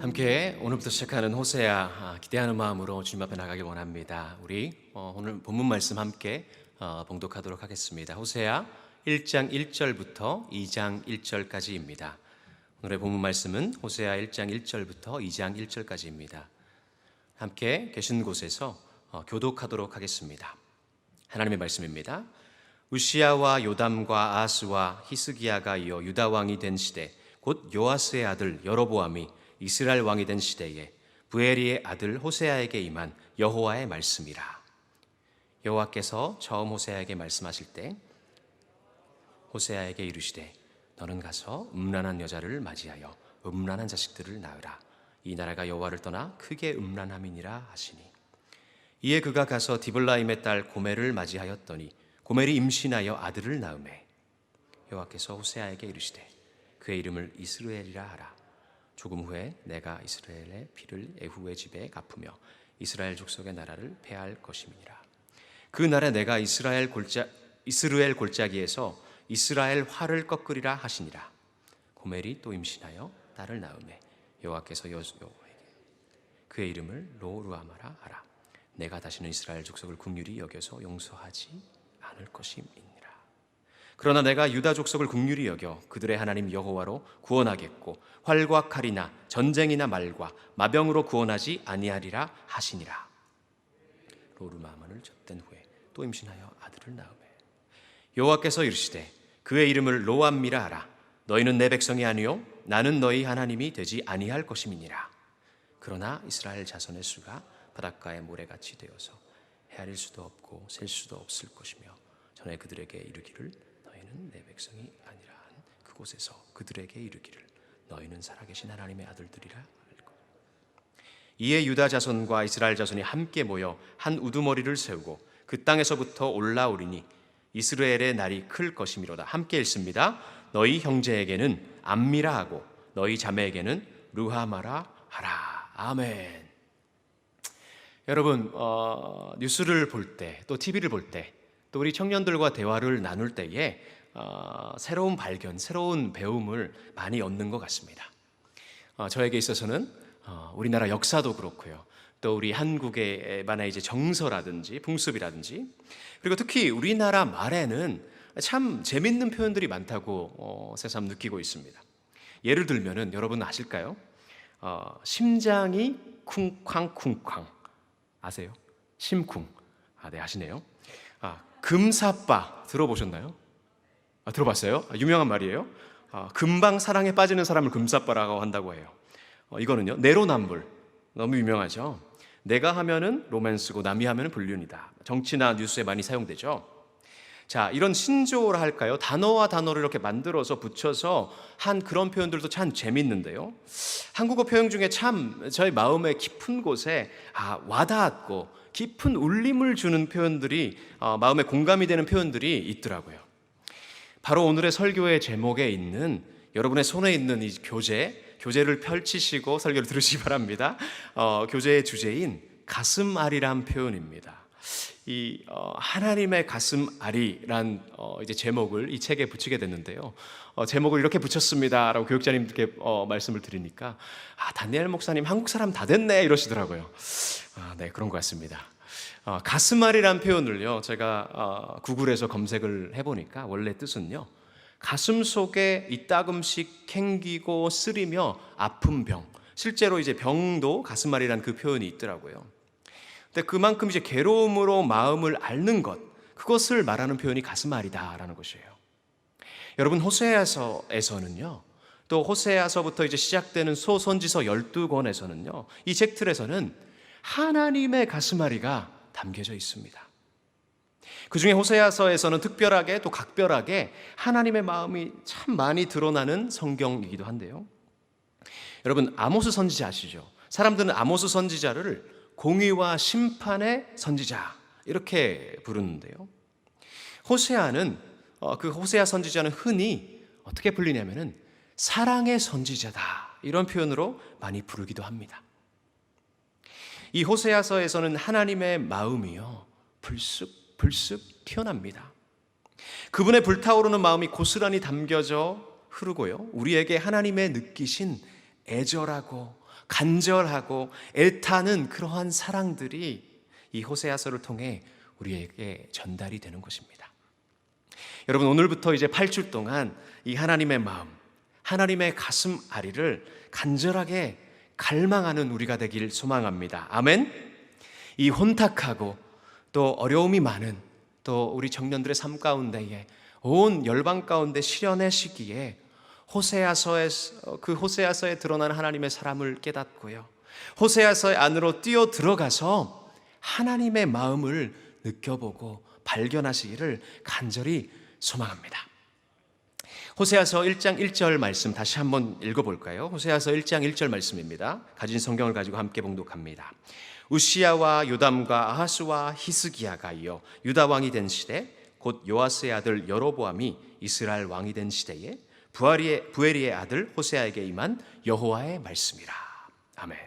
함께 오늘부터 시작하는 호세아 기대하는 마음으로 주님 앞에 나가길 원합니다. 우리 오늘 본문 말씀 함께 봉독하도록 하겠습니다. 호세아 1장 1절부터 2장 1절까지입니다. 오늘의 본문 말씀은 호세아 1장 1절부터 2장 1절까지입니다. 함께 계신 곳에서 교독하도록 하겠습니다. 하나님의 말씀입니다. 우시야와 요담과 아하스와 히스기야가 이어 유다 왕이 된 시대, 곧 요아스의 아들 여로보암이 이스라엘 왕이 된 시대에 부엘리의 아들 호세아에게 임한 여호와의 말씀이라. 여호와께서 처음 호세아에게 말씀하실 때 호세아에게 이르시되 너는 가서 음란한 여자를 맞이하여 음란한 자식들을 낳으라. 이 나라가 여호와를 떠나 크게 음란함이니라 하시니, 이에 그가 가서 디블라임의 딸 고멜을 맞이하였더니 고멜이 임신하여 아들을 낳으매 여호와께서 호세아에게 이르시되 그의 이름을 이스라엘이라 하라. 조금 후에 내가 이스라엘의 피를 에후의 집에 갚으며 이스라엘 족속의 나라를 폐할 것임이니라. 그 날에 내가 이스라엘 골짜기에서 이스라엘 활을 꺾으리라 하시니라. 고멜이 또 임신하여 딸을 낳으매 여호와께서 여호와에게 그의 이름을 로루아마라 하라. 내가 다시는 이스라엘 족속을 긍휼히 여겨서 용서하지 않을 것임이니라. 그러나 내가 유다 족속을 긍휼히 여겨 그들의 하나님 여호와로 구원하겠고 활과 칼이나 전쟁이나 말과 마병으로 구원하지 아니하리라 하시니라. 로루마만을 젖된 후에 또 임신하여 아들을 낳으매 여호와께서 이르시되 그의 이름을 로암미라 하라. 너희는 내 백성이 아니요 나는 너희 하나님이 되지 아니할 것임이니라. 그러나 이스라엘 자손의 수가 바닷가의 모래같이 되어서 헤아릴 수도 없고 셀 수도 없을 것이며 전에 그들에게 이르기를 너희는 내 백성이 아니라 한 그곳에서 그들에게 이르기를 너희는 살아계신 하나님의 아들들이라 알고. 이에 유다 자손과 이스라엘 자손이 함께 모여 한 우두머리를 세우고 그 땅에서부터 올라오리니 이스라엘의 날이 클 것이미로다. 함께 읽습니다. 너희 형제에게는 암미라 하고 너희 자매에게는 루하마라 하라. 아멘. 여러분, 뉴스를 볼 때, 또 TV를 볼 때, 또 우리 청년들과 대화를 나눌 때에 새로운 발견, 새로운 배움을 많이 얻는 것 같습니다. 저에게 있어서는 우리나라 역사도 그렇고요. 또 우리 한국의만의 이제 정서라든지 풍습이라든지, 그리고 특히 우리나라 말에는 참 재밌는 표현들이 많다고 새삼 느끼고 있습니다. 예를 들면은 여러분 아실까요? 심장이 쿵쾅쿵쾅 아세요? 심쿵. 네, 아시네요. 금사빠 들어보셨나요? 들어봤어요? 유명한 말이에요. 금방 사랑에 빠지는 사람을 금사빠라고 한다고 해요. 이거는요, 내로남불. 너무 유명하죠. 내가 하면은 로맨스고 남이 하면은 불륜이다. 정치나 뉴스에 많이 사용되죠. 자, 이런 신조어라 할까요? 단어와 단어를 이렇게 만들어서 붙여서 한 그런 표현들도 참 재밌는데요. 한국어 표현 중에 참 저희 마음의 깊은 곳에 와닿았고 깊은 울림을 주는 표현들이, 마음에 공감이 되는 표현들이 있더라고요. 바로 오늘의 설교의 제목에 있는, 여러분의 손에 있는 이 교재를 펼치시고 설교를 들으시기 바랍니다. 교재의 주제인 가슴앓이란 표현입니다. 이 하나님의 가슴앓이란 이제 제목을 이 책에 붙이게 됐는데요. 제목을 이렇게 붙였습니다라고 교육자님께 말씀을 드리니까 다니엘 목사님 한국 사람 다 됐네 이러시더라고요. 네, 그런 것 같습니다. 가슴앓이란 표현을요, 제가 구글에서 검색을 해보니까 원래 뜻은요, 가슴 속에 이따금씩 캥기고 쓰리며 아픈 병, 실제로 이제 병도 가슴앓이란 그 표현이 있더라고요. 근데 그만큼 이제 괴로움으로 마음을 앓는 것, 그것을 말하는 표현이 가슴앓이다라는 것이에요. 여러분, 호세아서에서는요, 또 호세아서부터 이제 시작되는 소선지서 12권에서는요, 이 책들에서는 하나님의 가슴앓이가 담겨져 있습니다. 그 중에 호세아서에서는 특별하게 또 각별하게 하나님의 마음이 참 많이 드러나는 성경이기도 한데요. 여러분, 아모스 선지자 아시죠? 사람들은 아모스 선지자를 공의와 심판의 선지자 이렇게 부르는데요. 호세아는 그 호세아 선지자는 흔히 어떻게 불리냐면은 사랑의 선지자다 이런 표현으로 많이 부르기도 합니다. 이 호세아서에서는 하나님의 마음이요 불쑥 튀어납니다. 그분의 불타오르는 마음이 고스란히 담겨져 흐르고요. 우리에게 하나님의 느끼신 애절하고 간절하고 애타는 그러한 사랑들이 이 호세아서를 통해 우리에게 전달이 되는 것입니다. 여러분, 오늘부터 이제 8주 동안 이 하나님의 마음, 하나님의 가슴 아리를 간절하게 갈망하는 우리가 되길 소망합니다. 아멘. 이 혼탁하고 또 어려움이 많은 또 우리 청년들의 삶 가운데에 온 열방 가운데 시련의 시기에 그 호세아서에 드러난 하나님의 사람을 깨닫고요, 호세아서의 안으로 뛰어 들어가서 하나님의 마음을 느껴보고 발견하시기를 간절히 소망합니다. 호세아서 1장 1절 말씀 다시 한번 읽어볼까요? 호세아서 1장 1절 말씀입니다. 가진 성경을 가지고 함께 봉독합니다. 우시야와 요담과 아하스와 히스기야가 이어 유다 왕이 된 시대, 곧 요아스의 아들 여로보암이 이스라엘 왕이 된 시대에 부엘리의 아들 호세아에게 임한 여호와의 말씀이라. 아멘.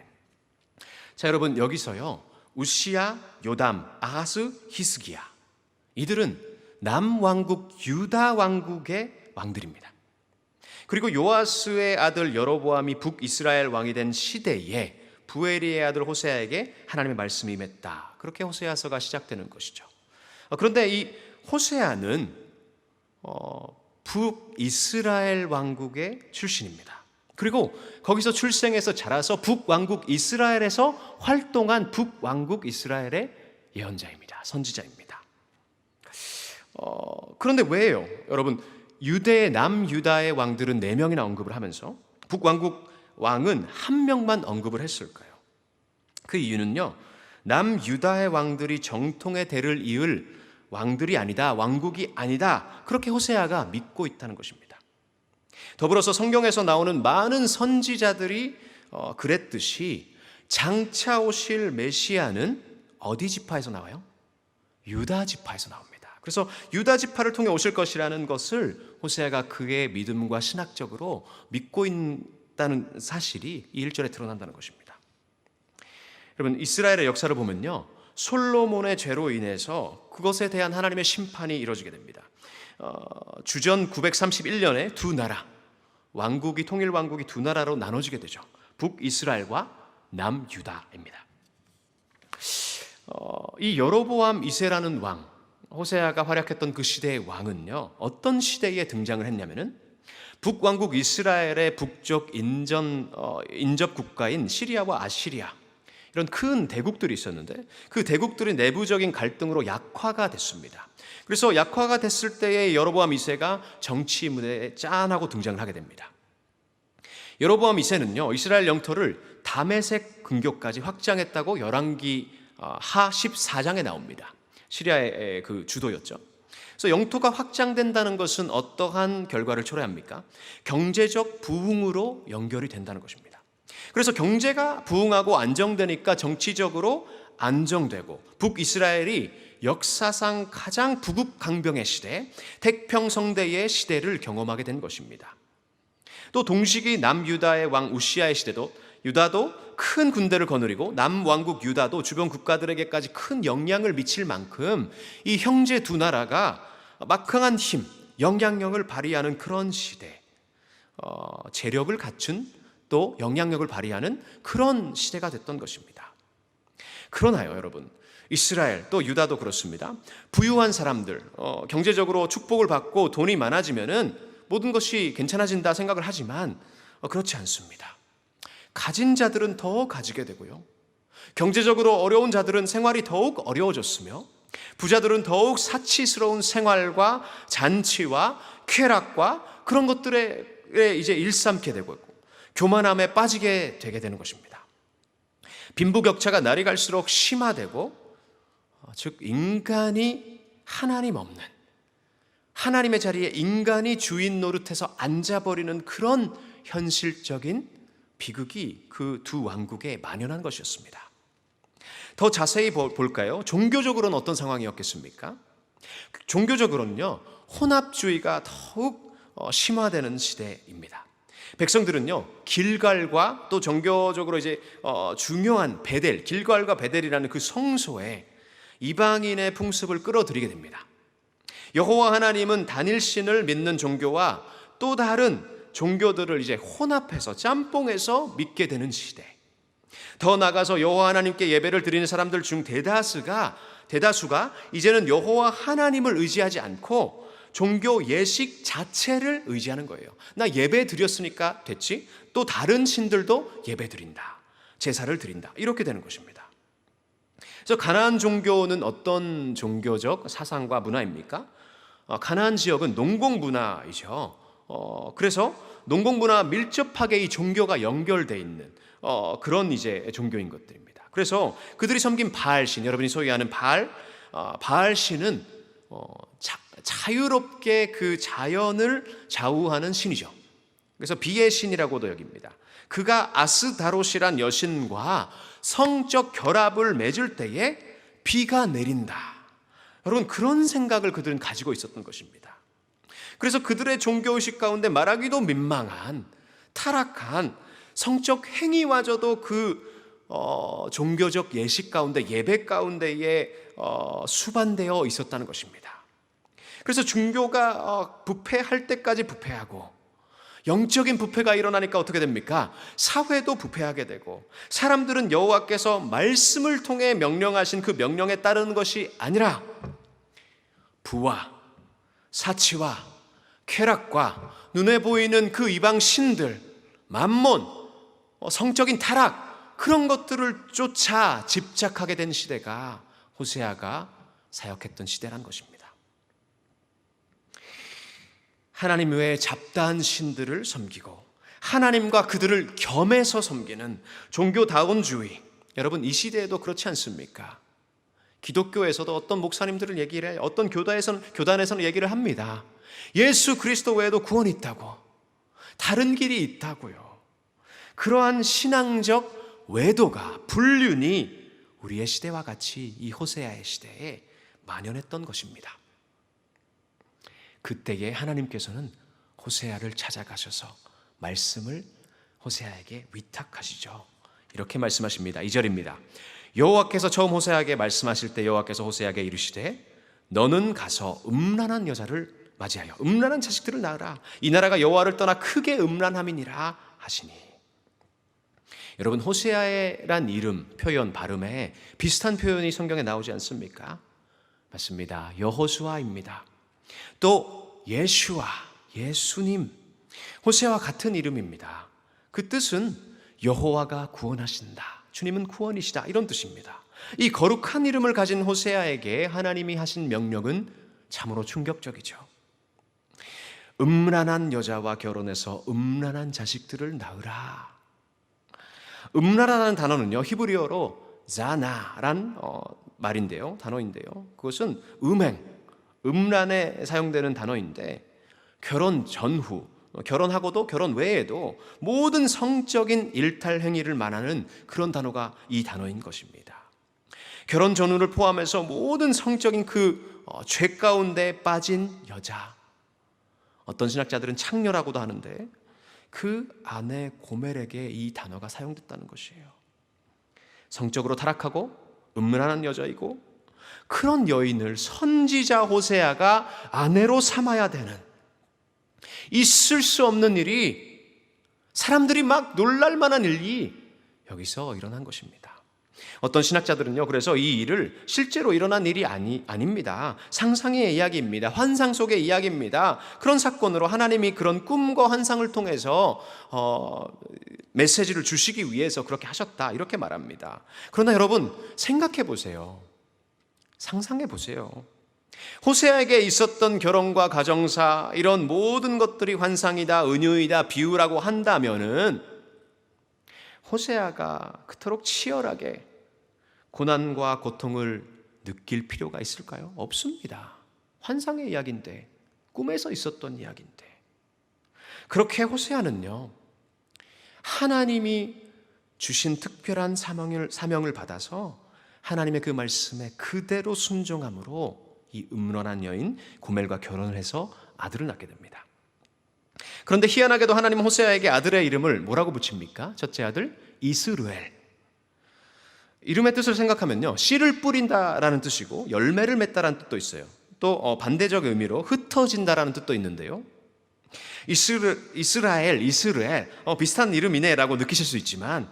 자, 여러분, 여기서요, 우시야, 요담, 아하스, 히스기야, 이들은 남왕국 유다 왕국의 왕들입니다. 그리고 요아스의 아들 여로보암이 북이스라엘 왕이 된 시대에 부엘리의 아들 호세아에게 하나님의 말씀이 임했다. 그렇게 호세아서가 시작되는 것이죠. 그런데 이 호세아는 북이스라엘 왕국의 출신입니다. 그리고 거기서 출생해서 자라서 북왕국 이스라엘에서 활동한 북왕국 이스라엘의 예언자입니다. 선지자입니다. 그런데 왜요? 여러분, 유대의 남유다의 왕들은 4명이나 언급을 하면서 북왕국 왕은 1명만 언급을 했을까요? 그 이유는요, 남유다의 왕들이 정통의 대를 이을 왕들이 아니다, 왕국이 아니다, 그렇게 호세아가 믿고 있다는 것입니다. 더불어서 성경에서 나오는 많은 선지자들이 그랬듯이 장차 오실 메시아는 어디 지파에서 나와요? 유다 지파에서 나옵니다. 그래서 유다 지파를 통해 오실 것이라는 것을 호세아가 그의 믿음과 신학적으로 믿고 있다는 사실이 이 1절에 드러난다는 것입니다. 여러분, 이스라엘의 역사를 보면요, 솔로몬의 죄로 인해서 그것에 대한 하나님의 심판이 이루어지게 됩니다. 주전 931년에 두 나라, 통일 왕국이 두 나라로 나눠지게 되죠. 북이스라엘과 남유다입니다. 이 여로보암 2세라는 왕, 호세아가 활약했던 그 시대의 왕은요, 어떤 시대에 등장을 했냐면은 북왕국 이스라엘의 북쪽 인접 국가인 시리아와 아시리아, 이런 큰 대국들이 있었는데 그 대국들이 내부적인 갈등으로 약화가 됐습니다. 그래서 약화가 됐을 때에 여로보암 2세가 정치 무대에 짠하고 등장을 하게 됩니다. 여로보암 2세는요, 이스라엘 영토를 다메섹 근교까지 확장했다고 열왕기 하 14장에 나옵니다. 시리아의 그 주도였죠. 그래서 영토가 확장된다는 것은 어떠한 결과를 초래합니까? 경제적 부흥으로 연결이 된다는 것입니다. 그래서 경제가 부흥하고 안정되니까 정치적으로 안정되고 북이스라엘이 역사상 가장 부국강병의 시대, 태평성대의 시대를 경험하게 된 것입니다. 또 동시기 남유다의 왕 우시야의 시대도 유다도 큰 군대를 거느리고 남왕국 유다도 주변 국가들에게까지 큰 영향을 미칠 만큼 이 형제 두 나라가 막강한 힘, 영향력을 발휘하는 그런 시대, 재력을 갖춘 또 영향력을 발휘하는 그런 시대가 됐던 것입니다. 그러나요, 여러분, 이스라엘 또 유다도 그렇습니다. 부유한 사람들, 경제적으로 축복을 받고 돈이 많아지면은 모든 것이 괜찮아진다 생각을 하지만 그렇지 않습니다. 가진 자들은 더 가지게 되고요, 경제적으로 어려운 자들은 생활이 더욱 어려워졌으며 부자들은 더욱 사치스러운 생활과 잔치와 쾌락과 그런 것들에 이제 일삼게 되고 있고 교만함에 빠지게 되게 되는 것입니다. 빈부격차가 날이 갈수록 심화되고, 즉 인간이 하나님 없는, 하나님의 자리에 인간이 주인 노릇해서 앉아버리는 그런 현실적인 비극이 그 두 왕국에 만연한 것이었습니다. 더 자세히 볼까요? 종교적으로는 어떤 상황이었겠습니까? 종교적으로는요, 혼합주의가 더욱 심화되는 시대입니다. 백성들은요, 길갈과 또 종교적으로 이제 중요한 베델, 길갈과 베델이라는 그 성소에 이방인의 풍습을 끌어들이게 됩니다. 여호와 하나님은 단일 신을 믿는 종교와 또 다른 종교들을 이제 혼합해서 짬뽕해서 믿게 되는 시대. 더 나아가서 여호와 하나님께 예배를 드리는 사람들 중 대다수가 이제는 여호와 하나님을 의지하지 않고 종교 예식 자체를 의지하는 거예요. 나 예배 드렸으니까 됐지? 또 다른 신들도 예배 드린다. 제사를 드린다. 이렇게 되는 것입니다. 그래서 가나안 종교는 어떤 종교적 사상과 문화입니까? 가나안 지역은 농공 문화이죠. 그래서 농공 문화와 밀접하게 이 종교가 연결되어 있는 그런 이제 종교인 것들입니다. 그래서 그들이 섬긴 바알신, 여러분이 소위 아는 바알신은 자유롭게 그 자연을 좌우하는 신이죠. 그래서 비의 신이라고도 여깁니다. 그가 아스다롯이란 여신과 성적 결합을 맺을 때에 비가 내린다. 여러분, 그런 생각을 그들은 가지고 있었던 것입니다. 그래서 그들의 종교의식 가운데 말하기도 민망한 타락한 성적 행위마저도 그 종교적 예식 가운데, 예배 가운데에 수반되어 있었다는 것입니다. 그래서 종교가 부패할 때까지 부패하고, 영적인 부패가 일어나니까 어떻게 됩니까? 사회도 부패하게 되고, 사람들은 여호와께서 말씀을 통해 명령하신 그 명령에 따르는 것이 아니라 부와 사치와 쾌락과 눈에 보이는 그 이방 신들, 만몬, 성적인 타락, 그런 것들을 쫓아 집착하게 된 시대가 호세아가 사역했던 시대란 것입니다. 하나님 외에 잡다한 신들을 섬기고 하나님과 그들을 겸해서 섬기는 종교다운주의, 여러분 이 시대에도 그렇지 않습니까? 기독교에서도 어떤 목사님들을 얘기를 해요. 어떤 교단에서는 얘기를 합니다. 예수 그리스도 외에도 구원이 있다고, 다른 길이 있다고요. 그러한 신앙적 외도가, 불륜이 우리의 시대와 같이 이 호세아의 시대에 만연했던 것입니다. 그때에 하나님께서는 호세아를 찾아가셔서 말씀을 호세아에게 위탁하시죠. 이렇게 말씀하십니다. 2절입니다. 여호와께서 처음 호세아에게 말씀하실 때 여호와께서 호세아에게 이르시되 너는 가서 음란한 여자를 맞이하여 음란한 자식들을 낳으라. 이 나라가 여호와를 떠나 크게 음란함이니라 하시니. 여러분, 호세아란 이름, 표현, 발음에 비슷한 표현이 성경에 나오지 않습니까? 맞습니다. 여호수아입니다. 또 예슈아, 예수님, 호세아와 같은 이름입니다. 그 뜻은 여호와가 구원하신다, 주님은 구원이시다, 이런 뜻입니다. 이 거룩한 이름을 가진 호세아에게 하나님이 하신 명령은 참으로 충격적이죠. 음란한 여자와 결혼해서 음란한 자식들을 낳으라. 음란하다는 단어는요, 히브리어로 자나란 말인데요, 단어인데요, 그것은 음란에 사용되는 단어인데, 결혼 전후, 결혼하고도 결혼 외에도 모든 성적인 일탈 행위를 말하는 그런 단어가 이 단어인 것입니다. 결혼 전후를 포함해서 모든 성적인 그 죄 가운데 빠진 여자, 어떤 신학자들은 창녀라고도 하는데 그 아내 고멜에게 이 단어가 사용됐다는 것이에요. 성적으로 타락하고 음란한 여자이고, 그런 여인을 선지자 호세아가 아내로 삼아야 되는, 있을 수 없는 일이, 사람들이 막 놀랄 만한 일이 여기서 일어난 것입니다. 어떤 신학자들은요, 그래서 이 일을 실제로 일어난 일이 아닙니다. 상상의 이야기입니다. 환상 속의 이야기입니다. 그런 사건으로 하나님이 그런 꿈과 환상을 통해서 메시지를 주시기 위해서 그렇게 하셨다, 이렇게 말합니다. 그러나 여러분, 생각해 보세요. 상상해 보세요. 호세아에게 있었던 결혼과 가정사, 이런 모든 것들이 환상이다, 은유이다, 비유라고 한다면은 호세아가 그토록 치열하게 고난과 고통을 느낄 필요가 있을까요? 없습니다. 환상의 이야기인데, 꿈에서 있었던 이야기인데. 그렇게 호세아는요, 하나님이 주신 특별한 사명을 받아서 하나님의 그 말씀에 그대로 순종함으로 이 음란한 여인 고멜과 결혼을 해서 아들을 낳게 됩니다. 그런데 희한하게도 하나님은 호세아에게 아들의 이름을 뭐라고 붙입니까? 첫째 아들 이스루엘. 이름의 뜻을 생각하면요, 씨를 뿌린다라는 뜻이고 열매를 맺다라는 뜻도 있어요. 또 반대적 의미로 흩어진다라는 뜻도 있는데요. 이스라엘, 비슷한 이름이네라고 느끼실 수 있지만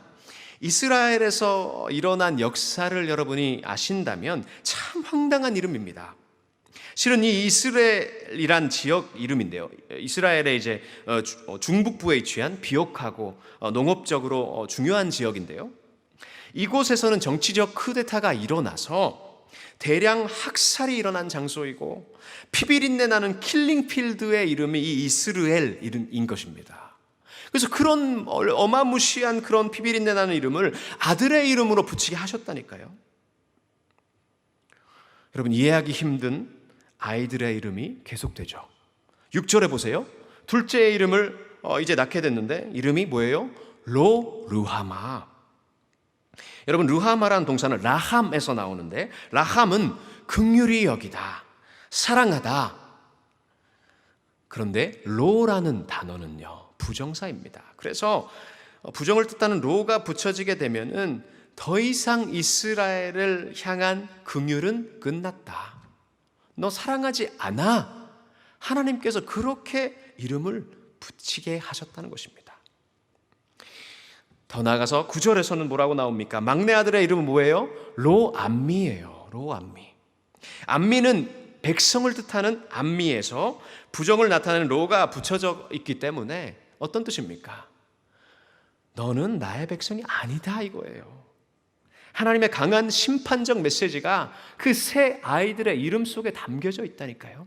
이스라엘에서 일어난 역사를 여러분이 아신다면 참 황당한 이름입니다. 실은 이 이스라엘이란 지역 이름인데요. 이스라엘의 이제 중북부에 위치한 비옥하고 농업적으로 중요한 지역인데요. 이곳에서는 정치적 쿠데타가 일어나서 대량 학살이 일어난 장소이고 피비린내 나는 킬링필드의 이름이 이 이스라엘 이름인 것입니다. 그래서 그런 어마무시한 그런 피비린내 나는 이름을 아들의 이름으로 붙이게 하셨다니까요. 여러분, 이해하기 힘든 아이들의 이름이 계속되죠. 6절에 보세요. 둘째의 이름을 이제 낳게 됐는데 이름이 뭐예요? 르하마. 여러분, 르하마라는 동사는 라함에서 나오는데 라함은 긍휼히 여기다, 사랑하다. 그런데 로라는 단어는요, 부정사입니다. 그래서 부정을 뜻하는 로가 붙여지게 되면은 더 이상 이스라엘을 향한 긍휼은 끝났다. 너 사랑하지 않아. 하나님께서 그렇게 이름을 붙이게 하셨다는 것입니다. 더 나아가서 9절에서는 뭐라고 나옵니까? 막내 아들의 이름은 뭐예요? 로암미예요. 로암미. 암미는 백성을 뜻하는 암미에서 부정을 나타내는 로가 붙여져 있기 때문에 어떤 뜻입니까? 너는 나의 백성이 아니다 이거예요. 하나님의 강한 심판적 메시지가 그 새 아이들의 이름 속에 담겨져 있다니까요.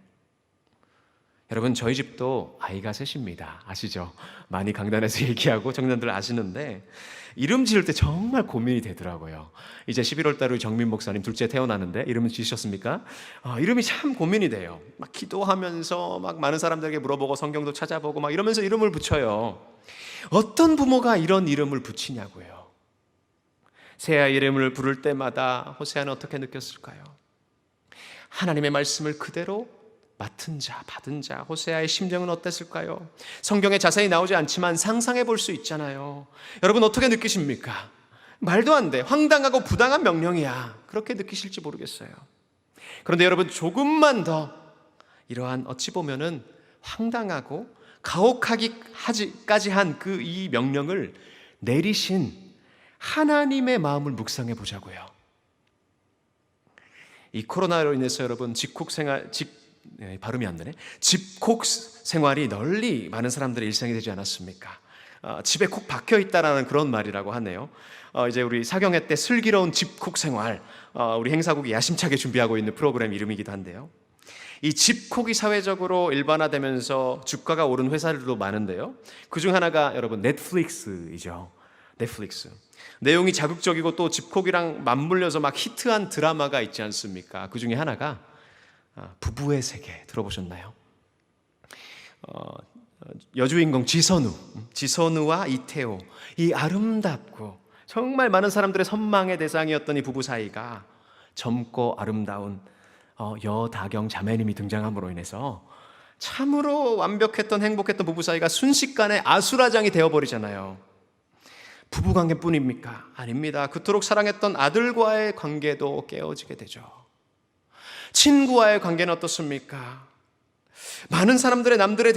여러분, 저희 집도 아이가 셋입니다. 아시죠? 많이 강단에서 얘기하고 청년들 아시는데 이름 지을 때 정말 고민이 되더라고요. 이제 11월 달에 정민 목사님 둘째 태어나는데 이름은 지으셨습니까? 이름이 참 고민이 돼요. 막 기도하면서 막 많은 사람들에게 물어보고 성경도 찾아보고 막 이러면서 이름을 붙여요. 어떤 부모가 이런 이름을 붙이냐고요. 새아이 이름을 부를 때마다 호세아는 어떻게 느꼈을까요? 하나님의 말씀을 그대로 맡은 자, 받은 자, 호세아의 심정은 어땠을까요? 성경에 자세히 나오지 않지만 상상해 볼 수 있잖아요. 여러분, 어떻게 느끼십니까? 말도 안 돼. 황당하고 부당한 명령이야. 그렇게 느끼실지 모르겠어요. 그런데 여러분, 조금만 더 이러한 어찌 보면은 황당하고 가혹하기까지 한 그 이 명령을 내리신 하나님의 마음을 묵상해 보자고요. 이 코로나로 인해서 여러분 발음이 안 되네. 집콕 생활이 널리 많은 사람들의 일상이 되지 않았습니까? 집에 콕 박혀 있다라는 그런 말이라고 하네요. 이제 우리 사경회 때 슬기로운 집콕 생활, 우리 행사국이 야심차게 준비하고 있는 프로그램 이름이기도 한데요. 이 집콕이 사회적으로 일반화되면서 주가가 오른 회사들도 많은데요. 그중 하나가 여러분 넷플릭스이죠. 넷플릭스. 내용이 자극적이고 또 집콕이랑 맞물려서 막 히트한 드라마가 있지 않습니까? 그 중에 하나가 부부의 세계 들어보셨나요? 여주인공 지선우와 이태호, 이 아름답고 정말 많은 사람들의 선망의 대상이었던 이 부부 사이가 젊고 아름다운 여다경 자매님이 등장함으로 인해서 참으로 완벽했던 행복했던 부부 사이가 순식간에 아수라장이 되어버리잖아요. 부부관계뿐입니까? 아닙니다. 그토록 사랑했던 아들과의 관계도 깨어지게 되죠. 친구와의 관계는 어떻습니까? 많은 사람들의 남들의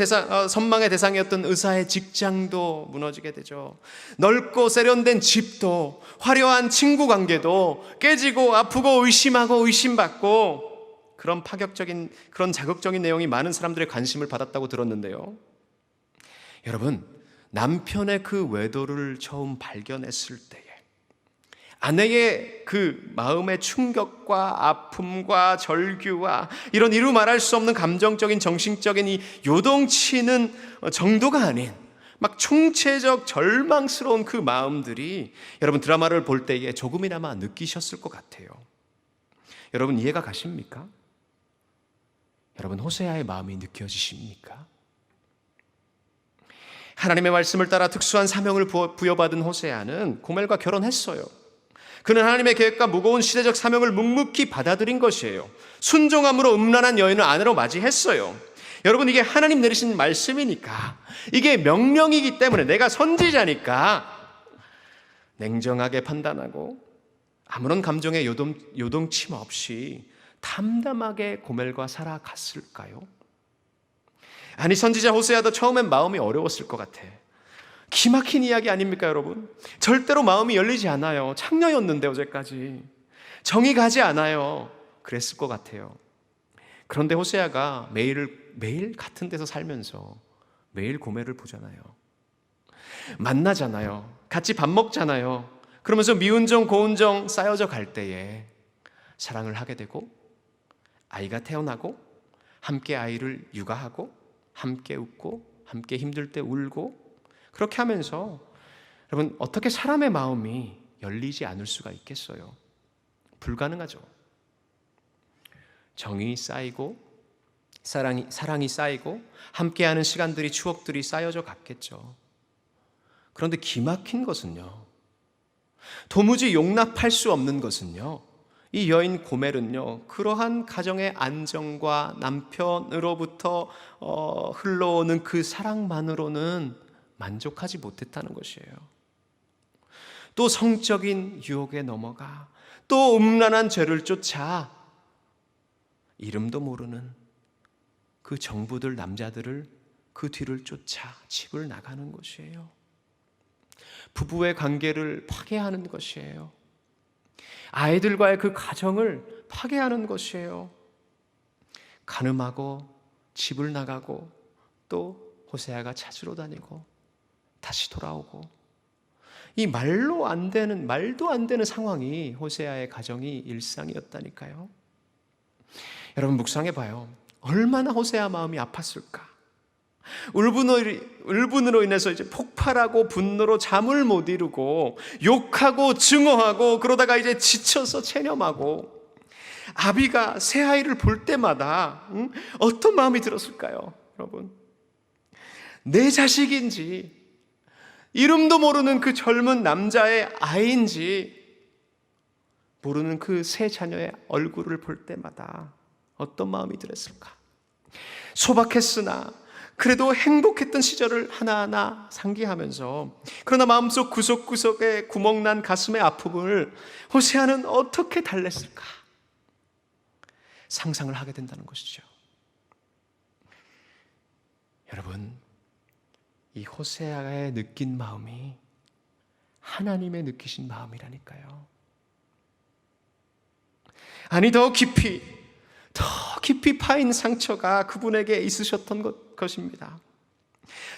선망의 대상이었던 의사의 직장도 무너지게 되죠. 넓고 세련된 집도, 화려한 친구 관계도 깨지고 아프고 의심하고 의심받고, 그런 파격적인, 그런 자극적인 내용이 많은 사람들의 관심을 받았다고 들었는데요. 여러분, 남편의 그 외도를 처음 발견했을 때에 아내의 그 마음의 충격과 아픔과 절규와 이런 이루 말할 수 없는 감정적인 정신적인 이 요동치는 정도가 아닌 막 총체적 절망스러운 그 마음들이 여러분 드라마를 볼 때에 조금이나마 느끼셨을 것 같아요. 여러분 이해가 가십니까? 여러분 호세아의 마음이 느껴지십니까? 하나님의 말씀을 따라 특수한 사명을 부여받은 호세아는 고멜과 결혼했어요. 그는 하나님의 계획과 무거운 시대적 사명을 묵묵히 받아들인 것이에요. 순종함으로 음란한 여인을 아내로 맞이했어요. 여러분 이게 하나님 내리신 말씀이니까, 이게 명령이기 때문에, 내가 선지자니까 냉정하게 판단하고 아무런 감정의 요동침 없이 담담하게 고멜과 살아갔을까요? 아니, 선지자 호세아도 처음엔 마음이 어려웠을 것 같아. 기막힌 이야기 아닙니까, 여러분? 절대로 마음이 열리지 않아요. 창녀였는데 어제까지. 정이 가지 않아요. 그랬을 것 같아요. 그런데 호세아가 매일 같은 데서 살면서 매일 고멜을 보잖아요. 만나잖아요. 같이 밥 먹잖아요. 그러면서 미운 정 고운 정 쌓여져 갈 때에 사랑을 하게 되고 아이가 태어나고 함께 아이를 육아하고 함께 웃고 함께 힘들 때 울고 그렇게 하면서 여러분 어떻게 사람의 마음이 열리지 않을 수가 있겠어요? 불가능하죠. 정이 쌓이고 사랑이 쌓이고 함께하는 시간들이 추억들이 쌓여져 갔겠죠. 그런데 기막힌 것은요, 도무지 용납할 수 없는 것은요, 이 여인 고멜은요, 그러한 가정의 안정과 남편으로부터 흘러오는 그 사랑만으로는 만족하지 못했다는 것이에요. 또 성적인 유혹에 넘어가 또 음란한 죄를 쫓아 이름도 모르는 그 정부들 남자들을 그 뒤를 쫓아 집을 나가는 것이에요. 부부의 관계를 파괴하는 것이에요. 아이들과의 그 가정을 파괴하는 것이에요. 간음하고 집을 나가고 또 호세아가 찾으러 다니고 다시 돌아오고, 이 말도 안 되는 상황이 호세아의 가정이 일상이었다니까요. 여러분 묵상해 봐요. 얼마나 호세아 마음이 아팠을까? 울분으로 인해서 이제 폭발하고 분노로 잠을 못 이루고 욕하고 증오하고 그러다가 이제 지쳐서 체념하고, 아비가 새 아이를 볼 때마다 어떤 마음이 들었을까요? 여러분, 내 자식인지 이름도 모르는 그 젊은 남자의 아이인지 모르는 그 새 자녀의 얼굴을 볼 때마다 어떤 마음이 들었을까? 소박했으나 그래도 행복했던 시절을 하나하나 상기하면서, 그러나 마음속 구석구석에 구멍난 가슴의 아픔을 호세아는 어떻게 달랬을까? 상상을 하게 된다는 것이죠. 여러분, 이 호세아의 느낀 마음이 하나님의 느끼신 마음이라니까요. 아니, 더 깊이 파인 상처가 그분에게 있으셨던 것입니다.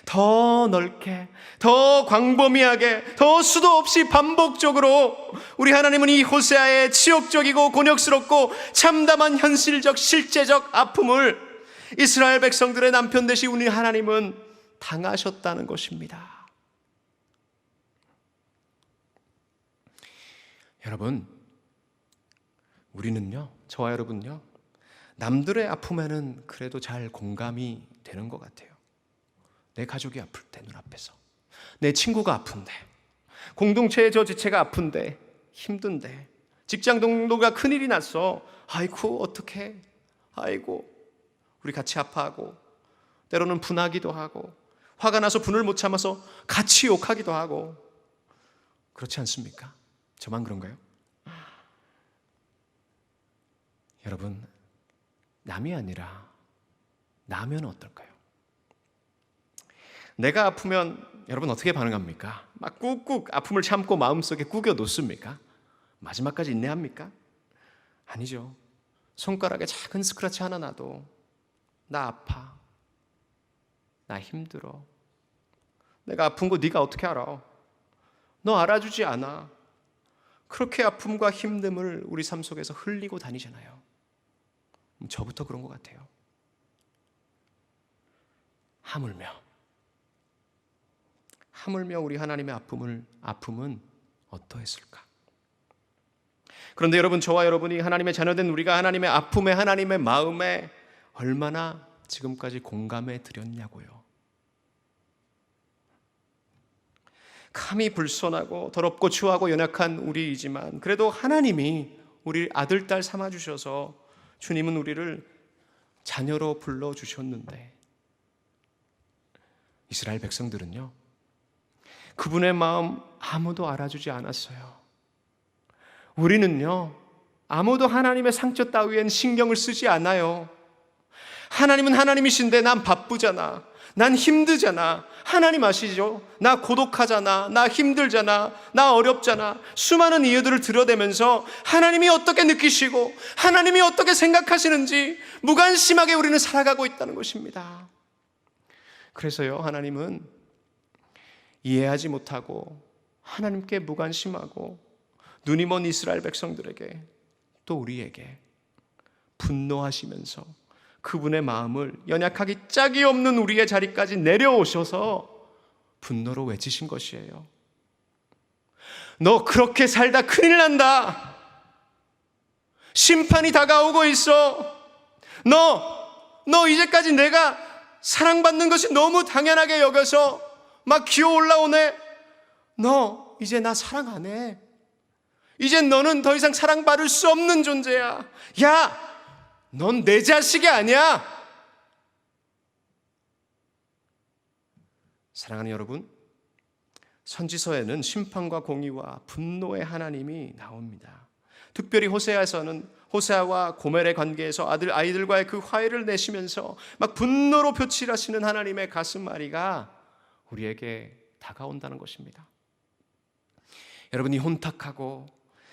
더 넓게, 더 광범위하게, 더 수도 없이 반복적으로 우리 하나님은 이 호세아의 치욕적이고 곤욕스럽고 참담한 현실적 실제적 아픔을 이스라엘 백성들의 남편 되신 우리 하나님은 당하셨다는 것입니다. 여러분, 우리는요, 저와 여러분요, 남들의 아픔에는 그래도 잘 공감이 되는 것 같아요. 내 가족이 아플 때, 눈앞에서 내 친구가 아픈데, 공동체의 저 지체가 아픈데, 힘든데, 직장 동료가 큰일이 났어, 아이고 어떡해, 아이고, 우리 같이 아파하고 때로는 분하기도 하고 화가 나서 분을 못 참아서 같이 욕하기도 하고, 그렇지 않습니까? 저만 그런가요? 여러분, 남이 아니라 나면 어떨까요? 내가 아프면 여러분 어떻게 반응합니까? 막 꾹꾹 아픔을 참고 마음속에 구겨 놓습니까? 마지막까지 인내합니까? 아니죠. 손가락에 작은 스크래치 하나 나도 나 아파, 나 힘들어, 내가 아픈 거 네가 어떻게 알아? 너 알아주지 않아. 그렇게 아픔과 힘듦을 우리 삶 속에서 흘리고 다니잖아요. 저부터 그런 것 같아요. 하물며 우리 하나님의 아픔은 어떠했을까? 그런데 여러분, 저와 여러분이 하나님의 자녀된 우리가 하나님의 아픔에, 하나님의 마음에 얼마나 지금까지 공감해 드렸냐고요. 감히 불손하고 더럽고 추하고 연약한 우리이지만 그래도 하나님이 우리 아들, 딸 삼아주셔서 주님은 우리를 자녀로 불러주셨는데, 이스라엘 백성들은요, 그분의 마음 아무도 알아주지 않았어요. 우리는요, 아무도 하나님의 상처 따위엔 신경을 쓰지 않아요. 하나님은 하나님이신데 난 바쁘잖아, 난 힘들잖아. 하나님 아시죠? 나 고독하잖아, 나 힘들잖아, 나 어렵잖아. 수많은 이유들을 들어대면서 하나님이 어떻게 느끼시고 하나님이 어떻게 생각하시는지 무관심하게 우리는 살아가고 있다는 것입니다. 그래서요, 하나님은 이해하지 못하고 하나님께 무관심하고 눈이 먼 이스라엘 백성들에게 또 우리에게 분노하시면서 그분의 마음을 연약하기 짝이 없는 우리의 자리까지 내려오셔서 분노로 외치신 것이에요. 너 그렇게 살다 큰일 난다. 심판이 다가오고 있어. 너 이제까지 내가 사랑받는 것이 너무 당연하게 여겨서 막 기어 올라오네. 너 이제 나 사랑 안 해. 이제 너는 더 이상 사랑받을 수 없는 존재야. 야, 넌 내 자식이 아니야. 사랑하는 여러분, 선지서에는 심판과 공의와 분노의 하나님이 나옵니다. 특별히 호세아에서는 호세아와 고멜의 관계에서 아이들과의 그 화해를 내시면서 막 분노로 표출하시는 하나님의 가슴앓이가 우리에게 다가온다는 것입니다. 여러분이 혼탁하고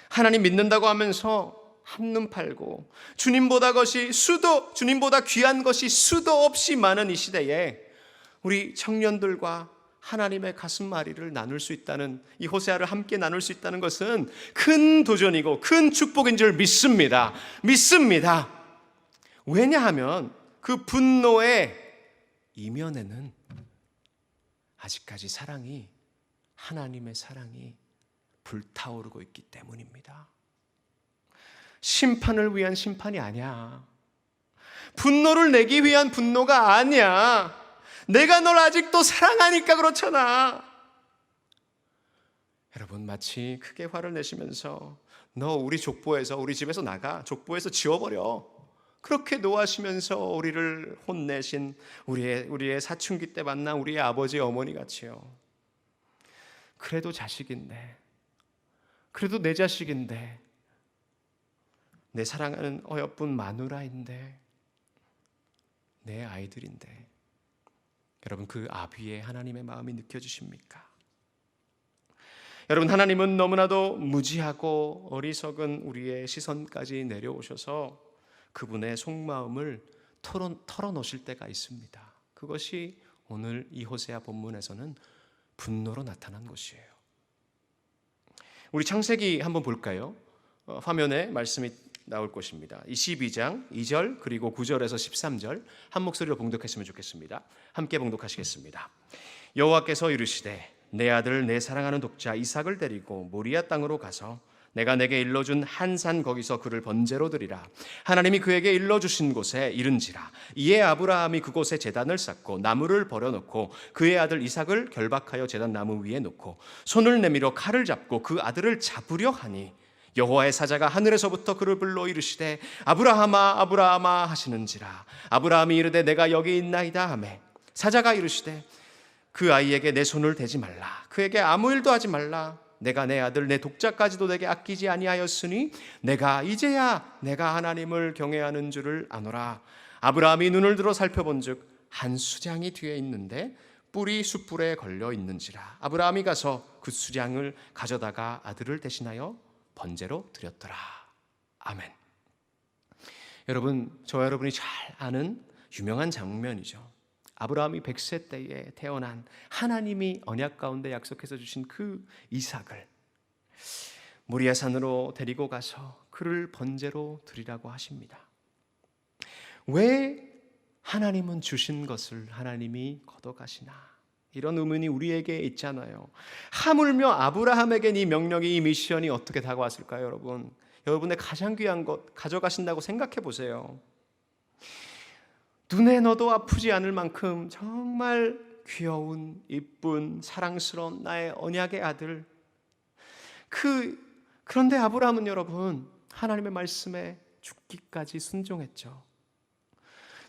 하나님 믿는다고 하면서 한눈 팔고 주님보다 귀한 것이 수도 없이 많은 이 시대에 우리 청년들과 하나님의 가슴앓이를 나눌 수 있다는, 이 호세아를 함께 나눌 수 있다는 것은 큰 도전이고 큰 축복인 줄 믿습니다. 왜냐하면 그 분노의 이면에는 아직까지 하나님의 사랑이 불타오르고 있기 때문입니다. 심판을 위한 심판이 아니야. 분노를 내기 위한 분노가 아니야. 내가 널 아직도 사랑하니까 그렇잖아. 여러분, 마치 크게 화를 내시면서 너 우리 족보에서, 우리 집에서 나가, 족보에서 지워버려, 그렇게 노하시면서 우리를 혼내신 우리의 사춘기 때 만난 우리의 아버지 어머니 같이요. 그래도 자식인데, 그래도 내 자식인데, 내 사랑하는 어여쁜 마누라인데, 내 아이들인데, 여러분, 그 아비의 하나님의 마음이 느껴지십니까? 여러분, 하나님은 너무나도 무지하고 어리석은 우리의 시선까지 내려오셔서 그분의 속마음을 털어놓으실 때가 있습니다. 그것이 오늘 이 호세아 본문에서는 분노로 나타난 것이에요. 우리 창세기 한번 볼까요? 화면에 말씀이 나올 것입니다. 22장 2절 그리고 9절에서 13절 한 목소리로 봉독했으면 좋겠습니다. 함께 봉독하시겠습니다. 여호와께서 이르시되 내 아들 내 사랑하는 독자 이삭을 데리고 모리아 땅으로 가서 내가 내게 일러준 한 산 거기서 그를 번제로 드리라. 하나님이 그에게 일러주신 곳에 이른지라. 이에 아브라함이 그곳에 제단을 쌓고 나무를 버려놓고 그의 아들 이삭을 결박하여 제단 나무 위에 놓고 손을 내밀어 칼을 잡고 그 아들을 잡으려 하니 여호와의 사자가 하늘에서부터 그를 불러 이르시되 아브라함아 아브라함아 하시는지라. 아브라함이 이르되 내가 여기 있나이다 하매 사자가 이르시되 그 아이에게 내 손을 대지 말라. 그에게 아무 일도 하지 말라. 내가 내 아들 내 독자까지도 내게 아끼지 아니하였으니 내가 이제야 내가 하나님을 경외하는 줄을 아노라. 아브라함이 눈을 들어 살펴본즉 한 수장이 뒤에 있는데 뿔이 숯불에 걸려 있는지라. 아브라함이 가서 그 수장을 가져다가 아들을 대신하여 번제로 드렸더라. 아멘. 여러분, 저와 여러분이 잘 아는 유명한 장면이죠. 아브라함이 100세 때에 태어난, 하나님이 언약 가운데 약속해서 주신 그 이삭을 모리아 산으로 데리고 가서 그를 번제로 드리라고 하십니다. 왜 하나님은 주신 것을 하나님이 걷어가시나? 이런 의문이 우리에게 있잖아요. 하물며 아브라함에겐 이 명령이, 이 미션이 어떻게 다가왔을까요, 여러분? 여러분의 가장 귀한 것 가져가신다고 생각해 보세요. 눈에 넣어도 아프지 않을 만큼 정말 귀여운, 이쁜, 사랑스러운 나의 언약의 아들. 그런데 아브라함은 여러분, 하나님의 말씀에 죽기까지 순종했죠.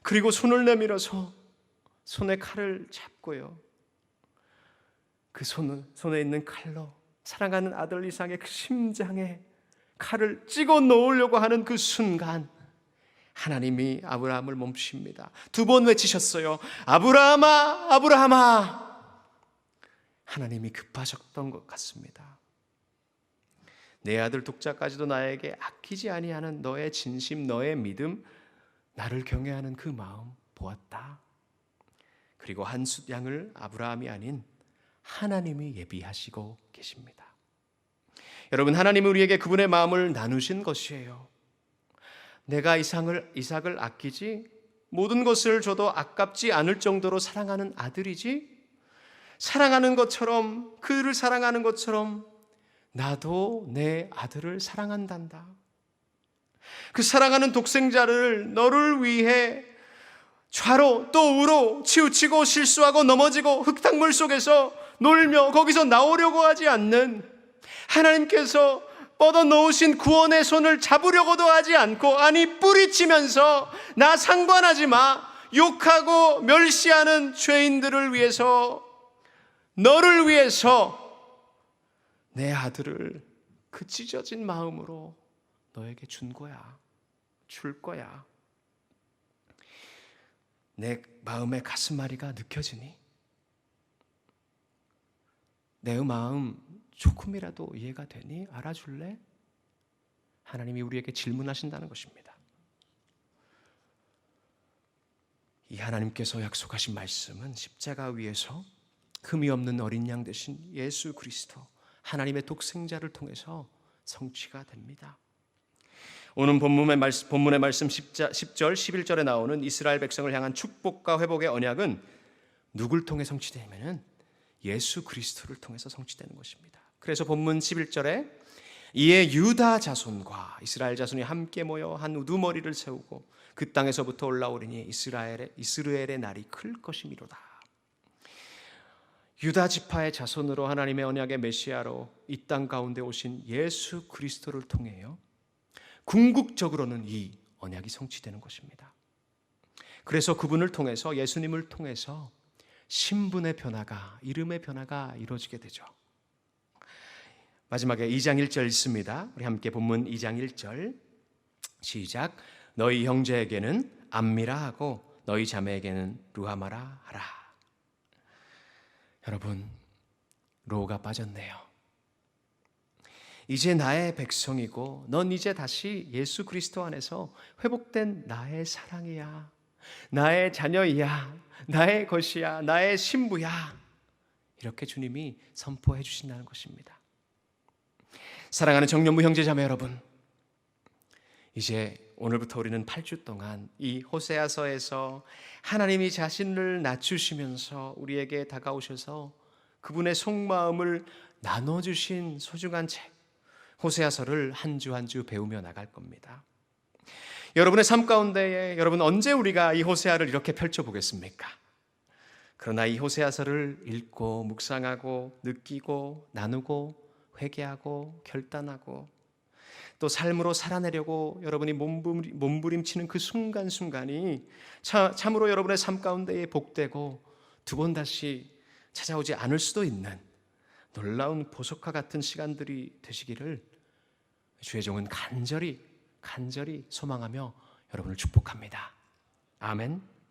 그리고 손을 내밀어서 손에 칼을 잡고요. 그 손에 있는 칼로 사랑하는 아들 이삭의 그 심장에 칼을 찍어 놓으려고 하는 그 순간 하나님이 아브라함을 멈추십니다. 2번 외치셨어요. 아브라함아, 아브라함아. 하나님이 급하셨던 것 같습니다. 내 아들 독자까지도 나에게 아끼지 아니하는 너의 진심, 너의 믿음, 나를 경외하는 그 마음 보았다. 그리고 한 숫 양을 아브라함이 아닌 하나님이 예비하시고 계십니다. 여러분, 하나님은 우리에게 그분의 마음을 나누신 것이에요. 내가 이삭을 아끼지, 모든 것을 줘도 아깝지 않을 정도로 사랑하는 아들이지, 사랑하는 것처럼, 그를 사랑하는 것처럼 나도 내 아들을 사랑한단다. 그 사랑하는 독생자를 너를 위해 좌로 또 우로 치우치고 실수하고 넘어지고 흙탕물 속에서 놀며 거기서 나오려고 하지 않는 하나님께서 뻗어놓으신 구원의 손을 잡으려고도 하지 않고, 아니 뿌리치면서 나 상관하지 마, 욕하고 멸시하는 죄인들을 위해서, 너를 위해서 내 아들을 그 찢어진 마음으로 너에게 준 거야, 줄 거야. 내 마음의 가슴앓이가 느껴지니? 내 마음 조금이라도 이해가 되니? 알아줄래? 하나님이 우리에게 질문하신다는 것입니다. 이 하나님께서 약속하신 말씀은 십자가 위에서 흠이 없는 어린 양 되신 예수 그리스도, 하나님의 독생자를 통해서 성취가 됩니다. 오늘 본문의 말씀 10절, 11절에 나오는 이스라엘 백성을 향한 축복과 회복의 언약은 누굴 통해 성취되냐면 예수 그리스도를 통해서 성취되는 것입니다. 그래서 본문 11절에 이에 유다 자손과 이스라엘 자손이 함께 모여 한 우두머리를 세우고 그 땅에서부터 올라오리니 이스라엘의 날이 클 것이미로다. 유다 지파의 자손으로 하나님의 언약의 메시아로 이 땅 가운데 오신 예수 그리스도를 통해요, 궁극적으로는 이 언약이 성취되는 것입니다. 그래서 그분을 통해서, 예수님을 통해서 신분의 변화가, 이름의 변화가 이루어지게 되죠. 마지막에 2장 1절 있습니다. 우리 함께 본문 2장 1절 시작. 너희 형제에게는 암미라 하고 너희 자매에게는 루하마라 하라. 여러분, 로가 빠졌네요. 이제 나의 백성이고 넌 이제 다시 예수 그리스도 안에서 회복된 나의 사랑이야, 나의 자녀이야, 나의 것이야, 나의 신부야. 이렇게 주님이 선포해 주신다는 것입니다. 사랑하는 정년부 형제자매 여러분, 이제 오늘부터 우리는 8주 동안 이 호세아서에서 하나님이 자신을 낮추시면서 우리에게 다가오셔서 그분의 속마음을 나눠주신 소중한 책 호세아서를 한 주 한 주 배우며 나갈 겁니다. 여러분의 삶 가운데에 여러분 언제 우리가 이 호세아를 이렇게 펼쳐보겠습니까? 그러나 이 호세아서를 읽고 묵상하고 느끼고 나누고 회개하고 결단하고 또 삶으로 살아내려고 여러분이 몸부림치는 그 순간순간이 참으로 여러분의 삶 가운데에 복되고 두 번 다시 찾아오지 않을 수도 있는 놀라운 보석과 같은 시간들이 되시기를 주의 종은 간절히 소망하며 여러분을 축복합니다. 아멘.